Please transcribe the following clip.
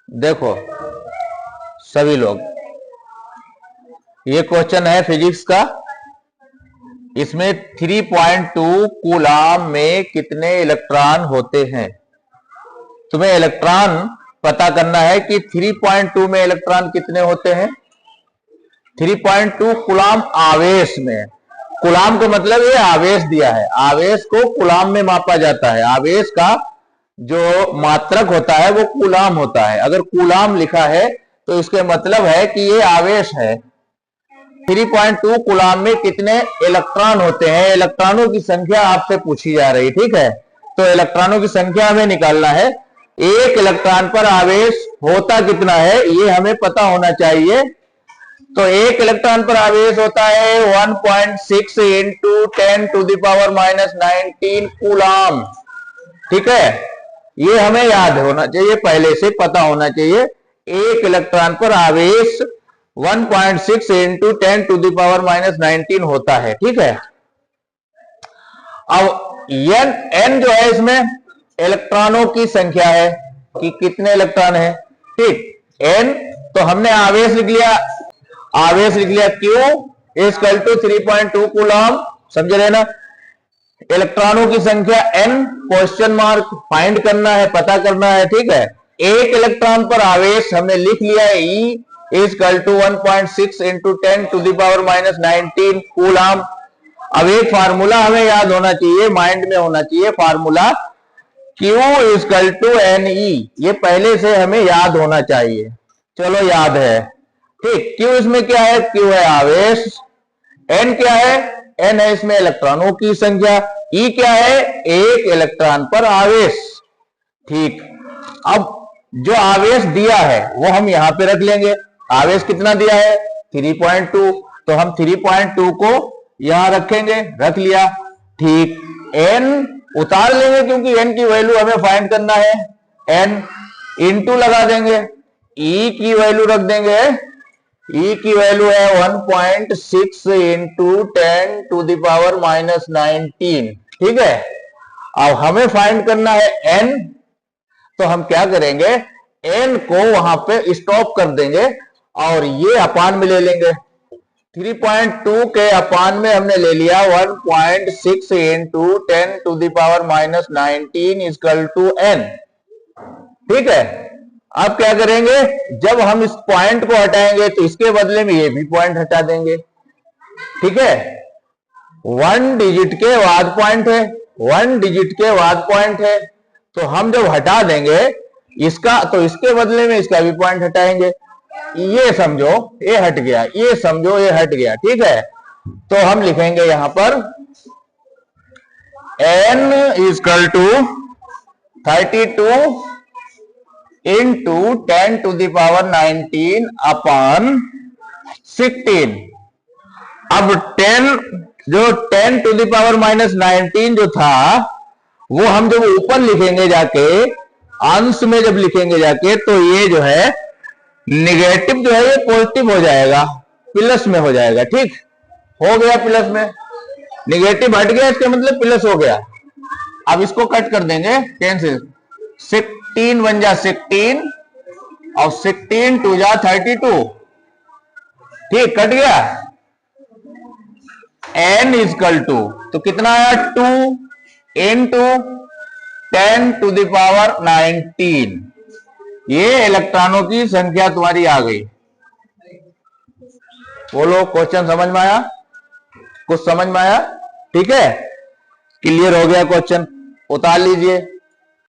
देखो सभी लोग, ये क्वेश्चन है फिजिक्स का। इसमें 3.2 कूलाम में कितने इलेक्ट्रॉन होते हैं। तुम्हें इलेक्ट्रॉन पता करना है कि 3.2 में इलेक्ट्रॉन कितने होते हैं। 3.2 कूलाम आवेश में। कूलाम का मतलब ये आवेश दिया है, आवेश को कूलाम में मापा जाता है। आवेश का जो मात्रक होता है वो कूलाम होता है। अगर कूलाम लिखा है तो इसके मतलब है कि ये आवेश है। 3.2 कूलाम में कितने इलेक्ट्रॉन होते हैं, इलेक्ट्रॉनों की संख्या आपसे पूछी जा रही, ठीक है। तो इलेक्ट्रॉनों की संख्या हमें निकालना है। एक इलेक्ट्रॉन पर आवेश होता कितना है ये हमें पता होना चाहिए। तो एक इलेक्ट्रॉन पर आवेश होता है 1.6 इंटू 10⁻⁻19 कूलाम, ठीक है। ये हमें याद होना चाहिए, पहले से पता होना चाहिए। एक इलेक्ट्रॉन पर आवेश 1.6 इंटू 10⁻⁻19 होता है, ठीक है। अब n जो है इसमें इलेक्ट्रॉनों की संख्या है कि कितने इलेक्ट्रॉन है, ठीक। n तो हमने आवेश लिख लिया, आवेश लिख लिया Q इक्वल टू 3.2 कूलम, समझ रहे ना। इलेक्ट्रॉनों की संख्या n क्वेश्चन मार्क फाइंड करना है, पता करना है, ठीक है। एक इलेक्ट्रॉन पर आवेश हमने लिख लिया है E equal to 1.6 into 10⁻⁻19 coulomb. अब एक फार्मूला हमें याद होना चाहिए, माइंड में होना चाहिए formula Q equal to NE। ये पहले से हमें याद होना चाहिए, चलो याद है, ठीक। Q इसमें क्या है, Q है आवेश, N क्या है, N है इसमें इलेक्ट्रॉनों की संख्या, E क्या है, एक इलेक्ट्रॉन पर आवेश, ठीक। अब जो आवेश दिया है वो हम यहां पे रख लेंगे। आवेश कितना दिया है 3.2, तो हम 3.2 को यहां रखेंगे, रख लिया, ठीक। N उतार लेंगे क्योंकि N की वैल्यू हमें फाइंड करना है। N इंटू लगा देंगे, E की वैल्यू रख देंगे, E की वैल्यू है 1.6 इंटू 10⁻⁻19, ठीक है। अब हमें फाइंड करना है N, तो हम क्या करेंगे, N को वहां पे स्टॉप कर देंगे और ये अपान में ले लेंगे। 3.2 के अपान में हमने ले लिया 1.6 इंटू 10⁻⁻19 इक्वल टू N, ठीक है। अब क्या करेंगे, जब हम इस पॉइंट को हटाएंगे तो इसके बदले में ये भी पॉइंट हटा देंगे, ठीक है। 1 डिजिट के बाद पॉइंट है, 1 डिजिट के बाद पॉइंट है, तो हम जब हटा देंगे इसका तो इसके बदले में इसका भी पॉइंट हटाएंगे। ये समझो ये हट गया, ये समझो ये हट गया, ठीक है। तो हम लिखेंगे यहां पर N equal to 32 into 10⁻⁹ upon 16। अब 10 जो 10⁻⁻19 जो था वो हम जब ऊपर लिखेंगे जाके, अंश में जब लिखेंगे जाके, तो ये जो है निगेटिव जो है ये पॉजिटिव हो जाएगा, प्लस में हो जाएगा, ठीक हो गया। प्लस में निगेटिव हट गया, इसका मतलब प्लस हो गया। अब इसको कट कर देंगे 10 से, 16 बन जा 16 और 16 टू जा 32, ठीक, कट गया। N इक्वल टू तो कितना आया 2 इंटू 10⁻⁹। ये इलेक्ट्रॉनों की संख्या तुम्हारी आ गई। बोलो क्वेश्चन समझ में आया, कुछ समझ में आया, ठीक है। क्लियर हो गया क्वेश्चन, उतार लीजिए।